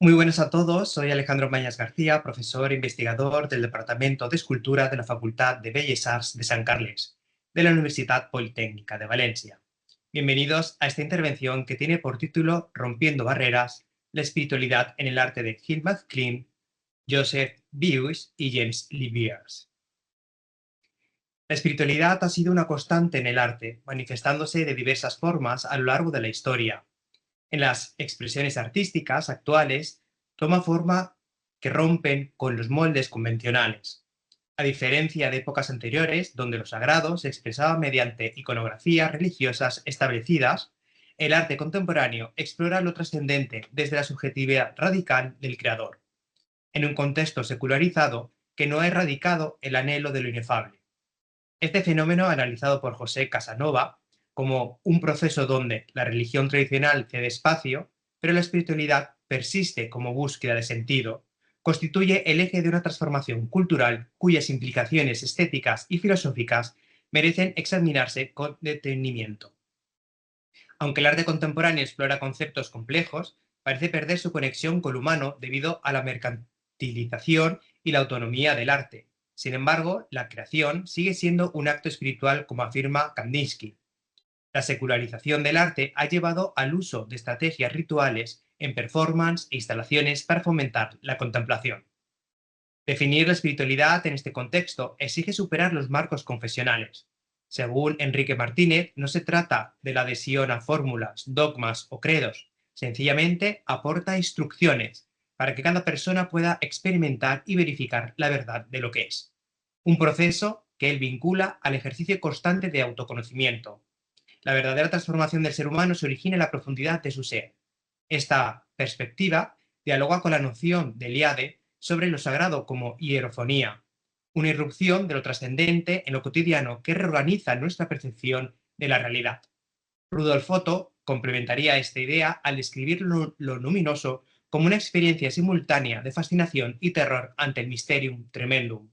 Muy buenas a todos, soy Alejandro Mañas García, profesor e investigador del Departamento de Escultura de la Facultad de Belles Arts de Sant Carles, de la Universidad Politécnica de Valencia. Bienvenidos a esta intervención que tiene por título Rompiendo barreras, la espiritualidad en el arte de Gilbert Klein, Joseph Beuys y James Lee Beers. La espiritualidad ha sido una constante en el arte, manifestándose de diversas formas a lo largo de la historia. En las expresiones artísticas actuales, toma forma que rompen con los moldes convencionales. A diferencia de épocas anteriores, donde lo sagrado se expresaba mediante iconografías religiosas establecidas, el arte contemporáneo explora lo trascendente desde la subjetividad radical del creador, en un contexto secularizado que no ha erradicado el anhelo de lo inefable. Este fenómeno, analizado por José Casanova como un proceso donde la religión tradicional cede espacio, pero la espiritualidad persiste como búsqueda de sentido, constituye el eje de una transformación cultural cuyas implicaciones estéticas y filosóficas merecen examinarse con detenimiento. Aunque el arte contemporáneo explora conceptos complejos, parece perder su conexión con lo humano debido a la mercantilización y la autonomía del arte. Sin embargo, la creación sigue siendo un acto espiritual, como afirma Kandinsky. La secularización del arte ha llevado al uso de estrategias rituales en performance e instalaciones para fomentar la contemplación. Definir la espiritualidad en este contexto exige superar los marcos confesionales. Según Enrique Martínez, no se trata de la adhesión a fórmulas, dogmas o credos, sencillamente aporta instrucciones para que cada persona pueda experimentar y verificar la verdad de lo que es. Un proceso que él vincula al ejercicio constante de autoconocimiento. La verdadera transformación del ser humano se origina en la profundidad de su ser. Esta perspectiva dialoga con la noción de Eliade sobre lo sagrado como hierofonía, una irrupción de lo trascendente en lo cotidiano que reorganiza nuestra percepción de la realidad. Rudolf Otto complementaría esta idea al describir lo luminoso como una experiencia simultánea de fascinación y terror ante el mysterium tremendum,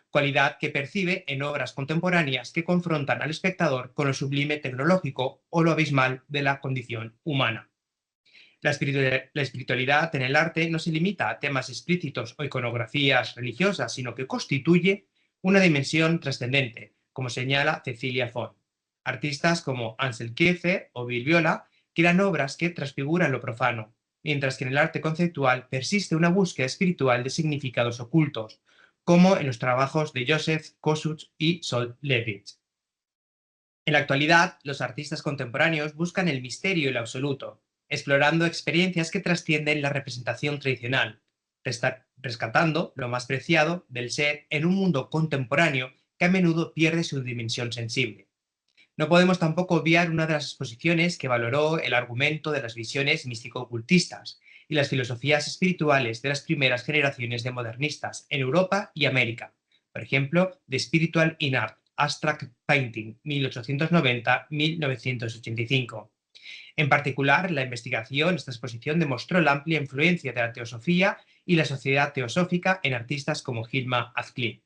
cualidad que percibe en obras contemporáneas que confrontan al espectador con lo sublime tecnológico o lo abismal de la condición humana. La espiritualidad en el arte no se limita a temas explícitos o iconografías religiosas, sino que constituye una dimensión trascendente, como señala Cecilia Font. Artistas como Ansel Kiefer o Bill Viola crean obras que transfiguran lo profano, mientras que en el arte conceptual persiste una búsqueda espiritual de significados ocultos, como en los trabajos de Joseph Kosuth y Sol Levitz. En la actualidad, los artistas contemporáneos buscan el misterio y el absoluto, explorando experiencias que trascienden la representación tradicional, rescatando lo más preciado del ser en un mundo contemporáneo que a menudo pierde su dimensión sensible. No podemos tampoco obviar una de las exposiciones que valoró el argumento de las visiones místico-ocultistas y las filosofías espirituales de las primeras generaciones de modernistas en Europa y América. Por ejemplo, The Spiritual in Art, Abstract Painting, 1890-1985. En particular, la investigación, esta exposición demostró la amplia influencia de la teosofía y la sociedad teosófica en artistas como Hilma af Klint.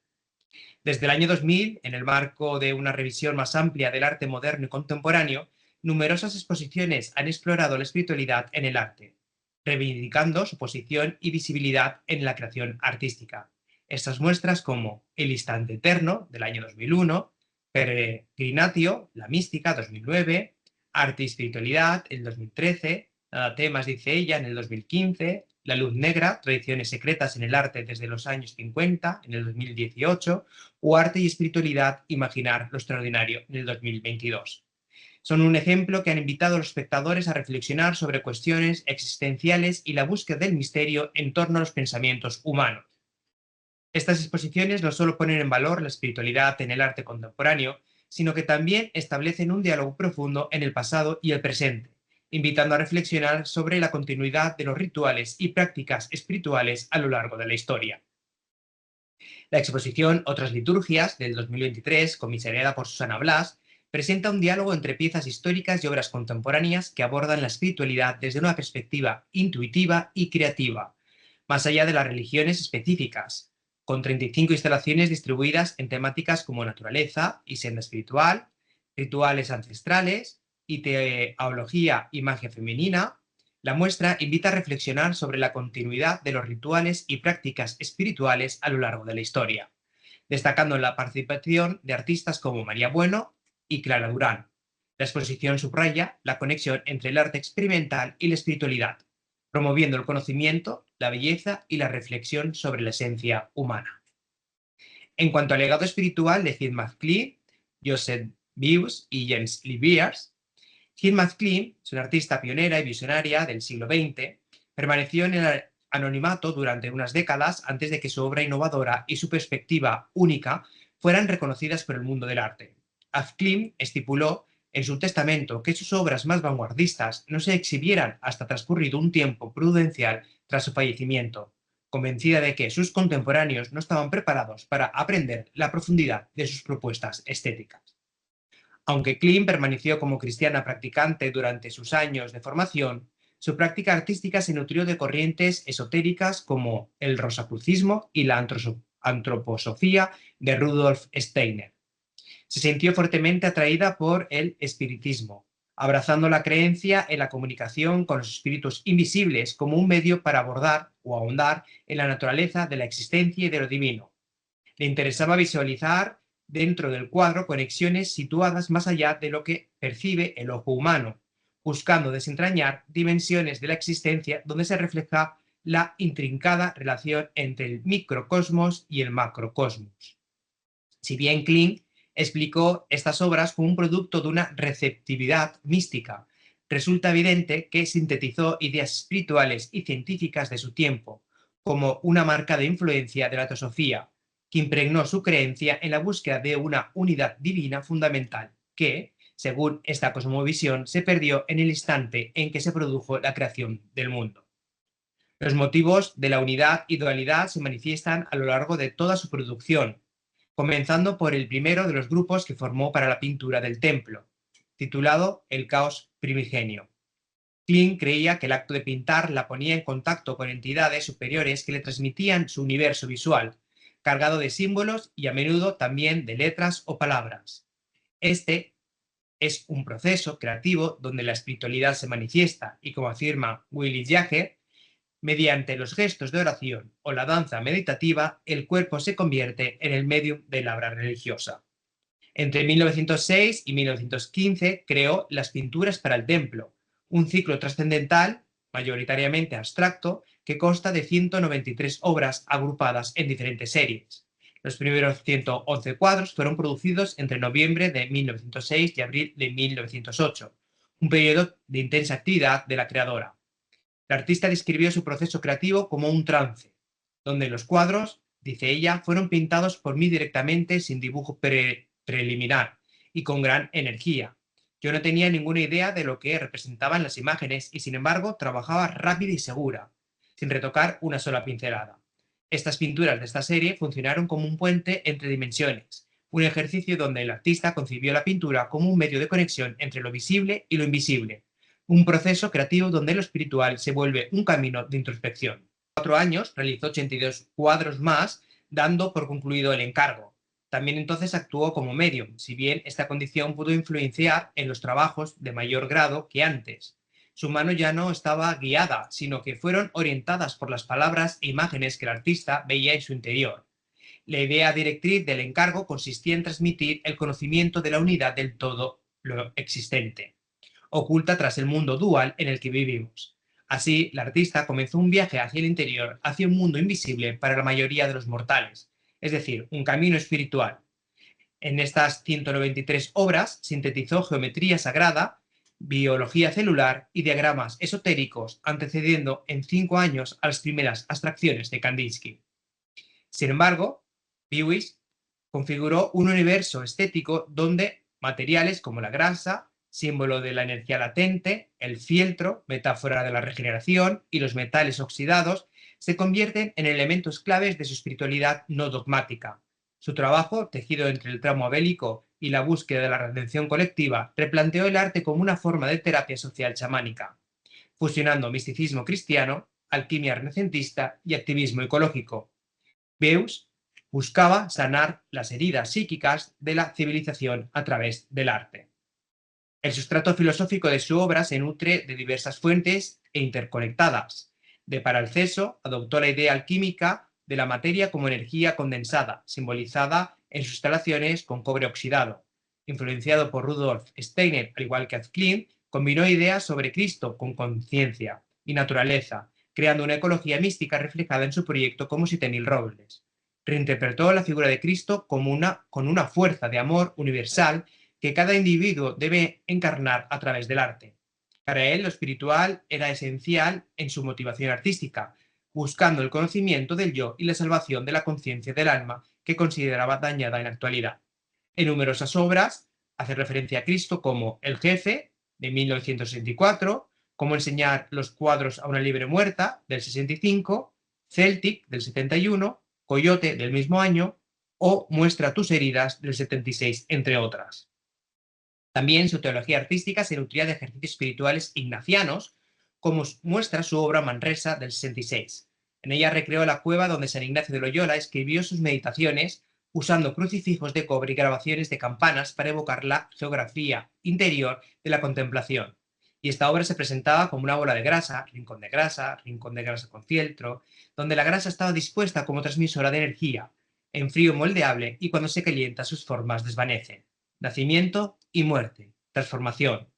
Desde el año 2000, en el marco de una revisión más amplia del arte moderno y contemporáneo, numerosas exposiciones han explorado la espiritualidad en el arte, reivindicando su posición y visibilidad en la creación artística. Estas muestras como El instante eterno, del año 2001, Peregrinatio, La mística, 2009, Arte y espiritualidad, el 2013, Nada temas, dice ella, en el 2015, La luz negra, tradiciones secretas en el arte desde los años 50, en el 2018, o Arte y espiritualidad, imaginar lo extraordinario, en el 2022. Son un ejemplo que han invitado a los espectadores a reflexionar sobre cuestiones existenciales y la búsqueda del misterio en torno a los pensamientos humanos. Estas exposiciones no solo ponen en valor la espiritualidad en el arte contemporáneo, sino que también establecen un diálogo profundo en el pasado y el presente, invitando a reflexionar sobre la continuidad de los rituales y prácticas espirituales a lo largo de la historia. La exposición Otras liturgias, del 2023, comisariada por Susana Blas, presenta un diálogo entre piezas históricas y obras contemporáneas que abordan la espiritualidad desde una perspectiva intuitiva y creativa, más allá de las religiones específicas, con 35 instalaciones distribuidas en temáticas como naturaleza y senda espiritual, rituales ancestrales y teología y magia femenina, La muestra invita a reflexionar sobre la continuidad de los rituales y prácticas espirituales a lo largo de la historia, destacando la participación de artistas como María Bueno y Clara Durán. La exposición subraya la conexión entre el arte experimental y la espiritualidad, promoviendo el conocimiento, la belleza y la reflexión sobre la esencia humana. En cuanto al legado espiritual de Hugh MacClee, Joseph Beuys y James Lee Byers, Hugh MacClee es una artista pionera y visionaria del siglo XX. Permaneció en el anonimato durante unas décadas antes de que su obra innovadora y su perspectiva única fueran reconocidas por el mundo del arte. MacClee estipuló en su testamento que sus obras más vanguardistas no se exhibieran hasta transcurrido un tiempo prudencial tras su fallecimiento, convencida de que sus contemporáneos no estaban preparados para aprender la profundidad de sus propuestas estéticas. Aunque Klim permaneció como cristiana practicante durante sus años de formación, su práctica artística se nutrió de corrientes esotéricas como el rosacrucismo y la antroposofía de Rudolf Steiner. Se sintió fuertemente atraída por el espiritismo, abrazando la creencia en la comunicación con los espíritus invisibles como un medio para abordar o ahondar en la naturaleza de la existencia y de lo divino. Le interesaba visualizar dentro del cuadro conexiones situadas más allá de lo que percibe el ojo humano, buscando desentrañar dimensiones de la existencia donde se refleja la intrincada relación entre el microcosmos y el macrocosmos. Si bien Kling explicó estas obras como un producto de una receptividad mística, resulta evidente que sintetizó ideas espirituales y científicas de su tiempo, como una marca de influencia de la teosofía, que impregnó su creencia en la búsqueda de una unidad divina fundamental que, según esta cosmovisión, se perdió en el instante en que se produjo la creación del mundo. Los motivos de la unidad y dualidad se manifiestan a lo largo de toda su producción, comenzando por el primero de los grupos que formó para la pintura del templo, titulado El caos primigenio. Kling creía que el acto de pintar la ponía en contacto con entidades superiores que le transmitían su universo visual, cargado de símbolos y a menudo también de letras o palabras. Este es un proceso creativo donde la espiritualidad se manifiesta y, como afirma Willy Jagger, mediante los gestos de oración o la danza meditativa, el cuerpo se convierte en el medio de la obra religiosa. Entre 1906 y 1915 creó las pinturas para el templo, un ciclo trascendental, mayoritariamente abstracto, que consta de 193 obras agrupadas en diferentes series. Los primeros 111 cuadros fueron producidos entre noviembre de 1906 y abril de 1908, un periodo de intensa actividad de la creadora. La artista describió su proceso creativo como un trance, donde los cuadros, dice ella, fueron pintados por mí directamente sin dibujo preliminar y con gran energía. Yo no tenía ninguna idea de lo que representaban las imágenes y, sin embargo, trabajaba rápida y segura, sin retocar una sola pincelada. Estas pinturas de esta serie funcionaron como un puente entre dimensiones, un ejercicio donde el artista concibió la pintura como un medio de conexión entre lo visible y lo invisible, un proceso creativo donde lo espiritual se vuelve un camino de introspección. 4 años realizó 82 cuadros más, dando por concluido el encargo. También entonces actuó como medium, si bien esta condición pudo influenciar en los trabajos de mayor grado que antes. Su mano ya no estaba guiada, sino que fueron orientadas por las palabras e imágenes que el artista veía en su interior. La idea directriz del encargo consistía en transmitir el conocimiento de la unidad del todo lo existente, oculta tras el mundo dual en el que vivimos. Así, la artista comenzó un viaje hacia el interior, hacia un mundo invisible para la mayoría de los mortales, es decir, un camino espiritual. En estas 193 obras sintetizó geometría sagrada, biología celular y diagramas esotéricos, antecediendo en 5 años a las primeras abstracciones de Kandinsky. Sin embargo, Beuys configuró un universo estético donde materiales como la grasa, símbolo de la energía latente, el fieltro, metáfora de la regeneración, y los metales oxidados, se convierten en elementos claves de su espiritualidad no dogmática. Su trabajo, tejido entre el tramo bélico y la búsqueda de la redención colectiva, replanteó el arte como una forma de terapia social chamánica, fusionando misticismo cristiano, alquimia renacentista y activismo ecológico. Beuys buscaba sanar las heridas psíquicas de la civilización a través del arte. El sustrato filosófico de su obra se nutre de diversas fuentes e interconectadas. De Paracelso adoptó la idea alquímica de la materia como energía condensada, simbolizada en sus instalaciones con cobre oxidado. Influenciado por Rudolf Steiner, al igual que Klimt, combinó ideas sobre Cristo con conciencia y naturaleza, creando una ecología mística reflejada en su proyecto como 7000 robles. Reinterpretó la figura de Cristo como con una fuerza de amor universal que cada individuo debe encarnar a través del arte. Para él, lo espiritual era esencial en su motivación artística, buscando el conocimiento del yo y la salvación de la conciencia del alma que consideraba dañada en la actualidad. En numerosas obras hace referencia a Cristo como El Jefe, de 1964, Cómo enseñar los cuadros a una liebre muerta, del 65, Celtic, del 71, Coyote, del mismo año, o Muestra tus heridas, del 76, entre otras. También su teología artística se nutría de ejercicios espirituales ignacianos, como muestra su obra Manresa del 66. En ella recreó la cueva donde San Ignacio de Loyola escribió sus meditaciones usando crucifijos de cobre y grabaciones de campanas para evocar la geografía interior de la contemplación. Y esta obra se presentaba como una bola de grasa rincón de grasa con fieltro, donde la grasa estaba dispuesta como transmisora de energía, en frío moldeable y cuando se calienta sus formas desvanecen. Nacimiento y muerte, transformación.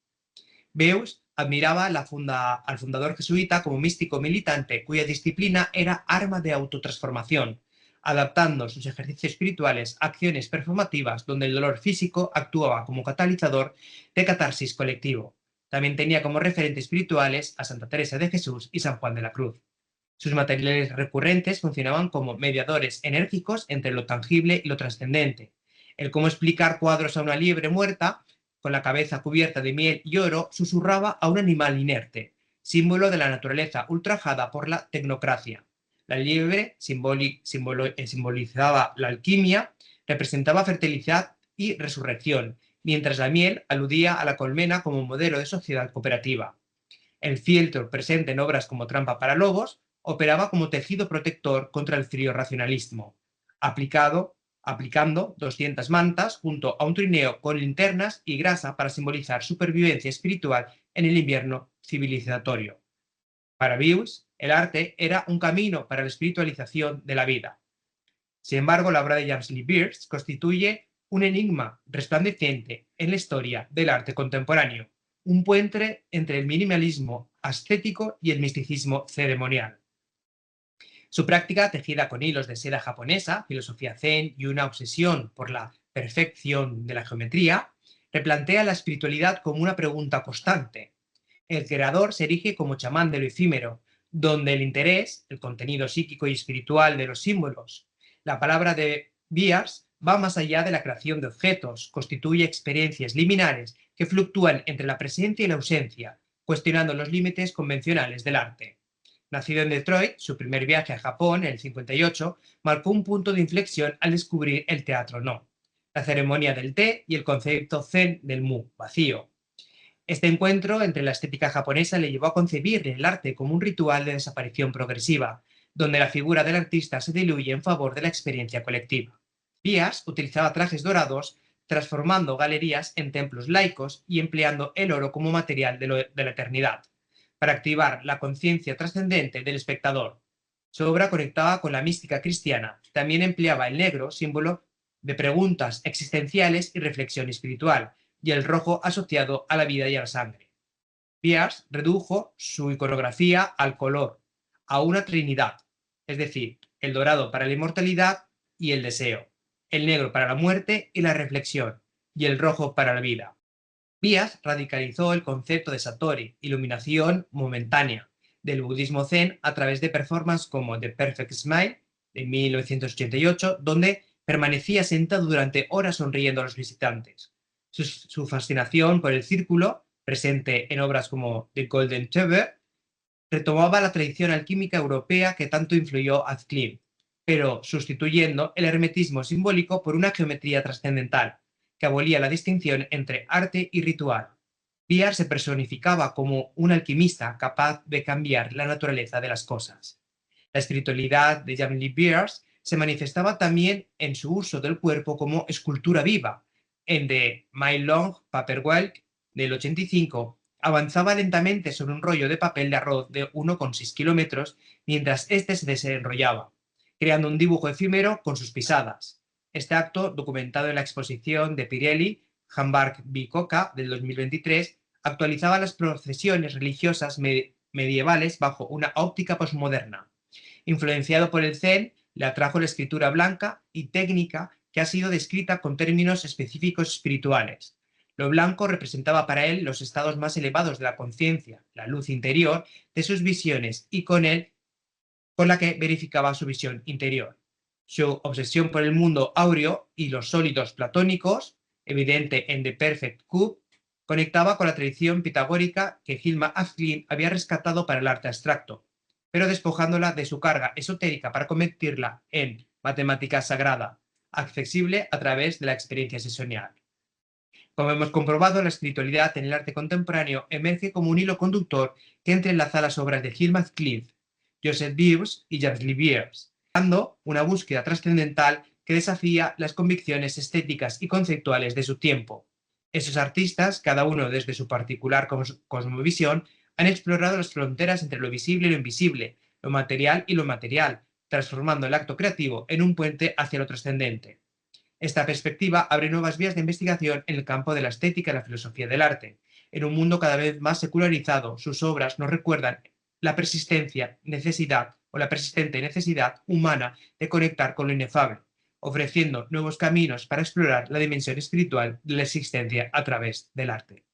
Beus admiraba al fundador jesuita como místico militante cuya disciplina era arma de autotransformación, adaptando sus ejercicios espirituales a acciones performativas donde el dolor físico actuaba como catalizador de catarsis colectivo. También tenía como referentes espirituales a Santa Teresa de Jesús y San Juan de la Cruz. Sus materiales recurrentes funcionaban como mediadores enérgicos entre lo tangible y lo trascendente. El cómo explicar cuadros a una liebre muerta, con la cabeza cubierta de miel y oro, susurraba a un animal inerte, símbolo de la naturaleza ultrajada por la tecnocracia. La liebre simbolizaba la alquimia, representaba fertilidad y resurrección, mientras la miel aludía a la colmena como modelo de sociedad cooperativa. El fieltro, presente en obras como Trampa para lobos, operaba como tejido protector contra el frío racionalismo, aplicando 200 mantas junto a un trineo con linternas y grasa para simbolizar supervivencia espiritual en el invierno civilizatorio. Para Beus, el arte era un camino para la espiritualización de la vida. Sin embargo, la obra de James Lee Bierce constituye un enigma resplandeciente en la historia del arte contemporáneo, un puente entre el minimalismo ascético y el misticismo ceremonial. Su práctica, tejida con hilos de seda japonesa, filosofía zen y una obsesión por la perfección de la geometría, replantea la espiritualidad como una pregunta constante. El creador se erige como chamán de lo efímero, donde el interés, el contenido psíquico y espiritual de los símbolos. La palabra de Bierce va más allá de la creación de objetos, constituye experiencias liminares que fluctúan entre la presencia y la ausencia, cuestionando los límites convencionales del arte. Nacido en Detroit, su primer viaje a Japón, en el 58, marcó un punto de inflexión al descubrir el teatro no, la ceremonia del té y el concepto zen del mu, vacío. Este encuentro entre la estética japonesa le llevó a concebir el arte como un ritual de desaparición progresiva, donde la figura del artista se diluye en favor de la experiencia colectiva. Bierce utilizaba trajes dorados, transformando galerías en templos laicos y empleando el oro como material de la eternidad, para activar la conciencia trascendente del espectador. Su obra conectaba con la mística cristiana. También empleaba el negro, símbolo de preguntas existenciales y reflexión espiritual, y el rojo asociado a la vida y a la sangre. Bierce redujo su iconografía al color, a una trinidad, es decir, el dorado para la inmortalidad y el deseo, el negro para la muerte y la reflexión, y el rojo para la vida. Bierce radicalizó el concepto de Satori, iluminación momentánea, del budismo zen a través de performances como The Perfect Smile, de 1988, donde permanecía sentado durante horas sonriendo a los visitantes. Su fascinación por el círculo, presente en obras como The Golden Tube, retomaba la tradición alquímica europea que tanto influyó a Klimt, pero sustituyendo el hermetismo simbólico por una geometría trascendental, que abolía la distinción entre arte y ritual. Bierce se personificaba como un alquimista capaz de cambiar la naturaleza de las cosas. La espiritualidad de James Lee Bierce se manifestaba también en su uso del cuerpo como escultura viva, en The My Long Paperweight del 85, avanzaba lentamente sobre un rollo de papel de arroz de 1,6 kilómetros mientras éste se desenrollaba, creando un dibujo efímero con sus pisadas. Este acto, documentado en la exposición de Pirelli, Hamburg Bicocca del 2023, actualizaba las procesiones religiosas medievales bajo una óptica posmoderna. Influenciado por el Zen, le atrajo la escritura blanca y técnica que ha sido descrita con términos específicos espirituales. Lo blanco representaba para él los estados más elevados de la conciencia, la luz interior de sus visiones y con la que verificaba su visión interior. Su obsesión por el mundo áureo y los sólidos platónicos, evidente en The Perfect Cube, conectaba con la tradición pitagórica que Hilma af Klint había rescatado para el arte abstracto, pero despojándola de su carga esotérica para convertirla en matemática sagrada, accesible a través de la experiencia sensorial. Como hemos comprobado, la espiritualidad en el arte contemporáneo emerge como un hilo conductor que entrelaza las obras de Hilma af Klint, Joseph Beuys y Jacques Liviers, dando una búsqueda trascendental que desafía las convicciones estéticas y conceptuales de su tiempo. Esos artistas, cada uno desde su particular cosmovisión, han explorado las fronteras entre lo visible y lo invisible, lo material y lo inmaterial, transformando el acto creativo en un puente hacia lo trascendente. Esta perspectiva abre nuevas vías de investigación en el campo de la estética y la filosofía del arte. En un mundo cada vez más secularizado, sus obras nos recuerdan la persistente necesidad humana de conectar con lo inefable, ofreciendo nuevos caminos para explorar la dimensión espiritual de la existencia a través del arte.